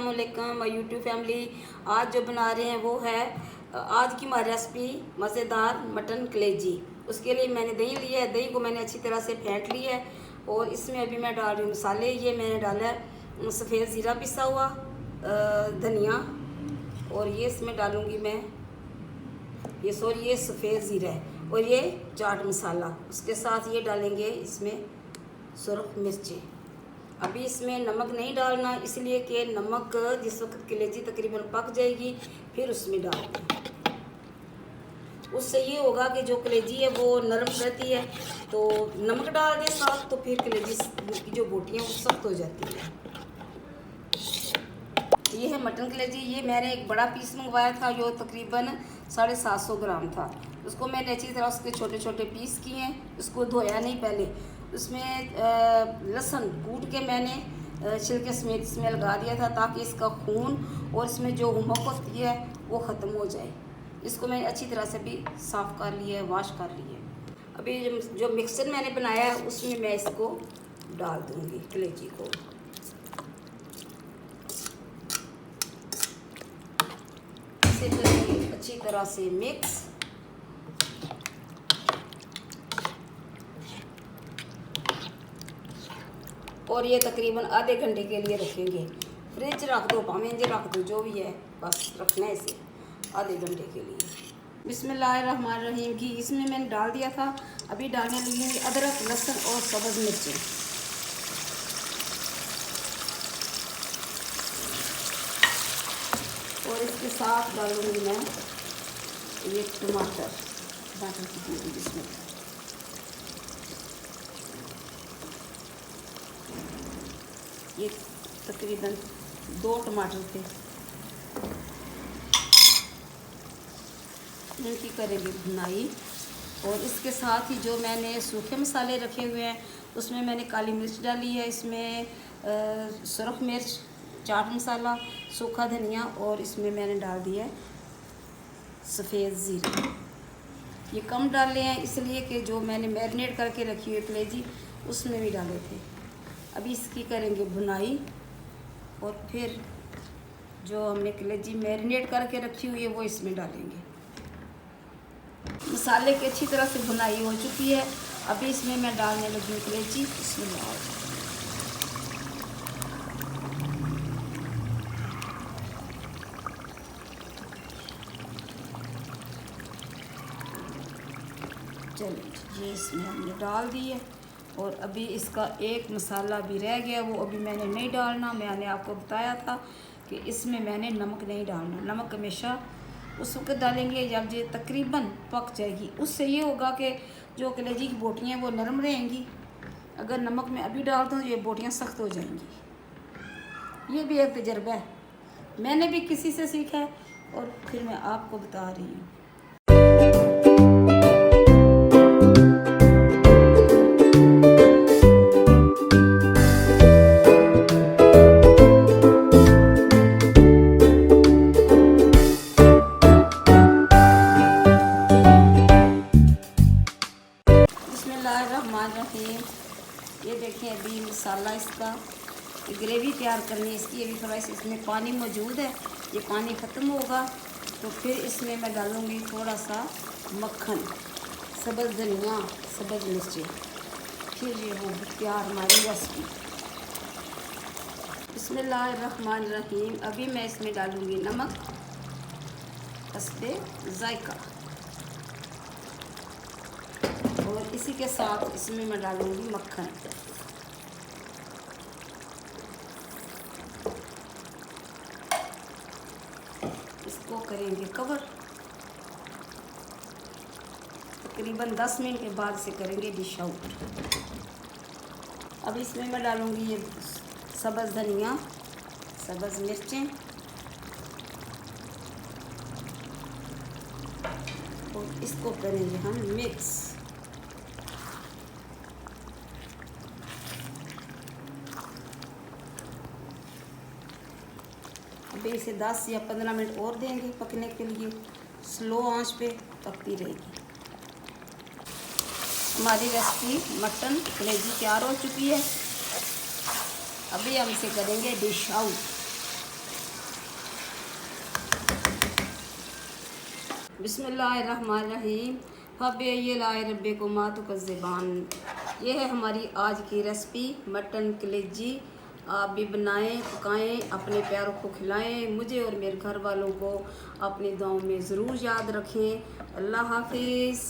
वालेकुम my YouTube family. आज जो बना रहे हैं वो है आज की हमारी रेसिपी मज़ेदार मटन कलेजी। उसके लिए मैंने दही लिया है, दही को मैंने अच्छी तरह से फेंट लिया है और इसमें अभी मैं डाल रही हूँ मसाले। ये मैंने डाला है सफ़ेद ज़ीरा पिसा हुआ, धनिया, और ये इसमें डालूँगी मैं ये सफ़ेद ज़ीरा है और ये चाट मसाला। उसके साथ ये डालेंगे इसमें सुरख मिर्ची। अभी इसमें नमक नहीं डालना, इसलिए कि नमक जिस वक्त कलेजी तकरीबन पक जाएगी फिर उसमें डाल दें। उससे ये होगा कि जो कलेजी है वो नरम रहती है, तो नमक डाल दें साथ तो फिर कलेजी की जो बोटियाँ वो सख्त हो जाती है। ये है मटन कलेजी। ये मैंने एक बड़ा पीस मंगवाया था जो तकरीबन 750 ग्राम था। उसको मैंने अच्छी तरह उसके छोटे छोटे पीस किए हैं। उसको धोया नहीं पहले। उसमें लहसुन कूट के मैंने छिलके समेत इसमें लगा दिया था ताकि इसका खून और इसमें जो उमक होती है वो ख़त्म हो जाए। इसको मैंने अच्छी तरह से भी साफ़ कर लिया है, वॉश कर लिया है। अभी जो मिक्सर मैंने बनाया है उसमें मैं इसको डाल दूँगी कलेजी को। इसे करेंगे अच्छी तरह से मिक्स। और ये तकरीबन आधे घंटे के लिए रखेंगे। फ्रिज रख दो, पामेंजे रख दो, जो भी है, बस रखना है इसे आधे घंटे के लिए। बिस्मिल्लाहिर्रहमानिर्रहीम। घी इसमें मैंने डाल दिया था। अभी डालने लगेंगे अदरक, लहसुन और सब्ज़ मिर्ची। और इसके साथ डालूंगी मैं ये टमाटर की प्यूरी। इसमें ये तकरीबन 2 टमाटर थे, इनकी करेंगे भुनाई। और इसके साथ ही जो मैंने सूखे मसाले रखे हुए हैं उसमें मैंने काली मिर्च डाली है, इसमें सुरख मिर्च, चाट मसाला, सूखा धनिया, और इसमें मैंने डाल दिया है सफ़ेद ज़ीरा। ये कम डाले हैं इसलिए कि जो मैंने मैरिनेट करके रखी हुई कलेजी उसमें भी डाले थे। अभी इसकी करेंगे भुनाई और फिर जो हमने कलेजी मैरिनेट करके रखी हुई है वो इसमें डालेंगे। मसाले की अच्छी तरह से भुनाई हो चुकी है। अभी इसमें मैं डालने लगी हूँ कलेजी। इसमें चलिए ये इसमें हमने डाल दी है। और अभी इसका एक मसाला भी रह गया, वो अभी मैंने नहीं डालना। मैंने आपको बताया था कि इसमें मैंने नमक नहीं डालना। नमक हमेशा उस वक्त डालेंगे जब ये तकरीबन पक जाएगी। उससे ये होगा कि जो कलेजी की बोटियाँ हैं वो नरम रहेंगी। अगर नमक में अभी डाल दूँ तो ये बोटियाँ सख्त हो जाएंगी। ये भी एक तजर्बा है, मैंने भी किसी से सीखा है और फिर मैं आपको बता रही हूँ। ये देखें अभी मसाला इसका ग्रेवी तैयार करनी है इसकी। अभी थोड़ा इसमें पानी मौजूद है, ये पानी ख़त्म होगा तो फिर इसमें मैं डालूँगी थोड़ा सा मक्खन, सब्ज़ धनिया, सब्ज़ मिर्ची। फिर ये हो तैयार हमारी रेसिपी। बिस्मिल्लाहिर्रहमानिर्रहीम। अभी मैं इसमें डालूँगी नमक हस्बे जायका और इसी के साथ इसमें मैं डालूँगी मक्खन। इसको करेंगे कवर। तकरीबन 10 मिनट के बाद से करेंगे डिश आउट। अब इसमें मैं डालूँगी ये सब्ज़ धनिया, सब्ज़ मिर्चें और इसको करेंगे हम मिक्स। अभी इसे 10 या 15 मिनट और देंगे पकने के लिए। स्लो आंच पे पकती रहेगी। हमारी रेसिपी मटन कलेजी तैयार हो चुकी है। अभी हम इसे करेंगे डिश आउट। बिस्मिल्लाहिर्रहमानिर्रहीम फ़बय्यलाए रब्बिकुमा तुकज़्ज़िबान। ये है हमारी आज की रेसिपी मटन कलेजी। आप भी बनाएं, पकाएं, अपने प्यारों को खिलाएं। मुझे और मेरे घर वालों को अपनी दुआओं में ज़रूर याद रखें। अल्लाह हाफिज़।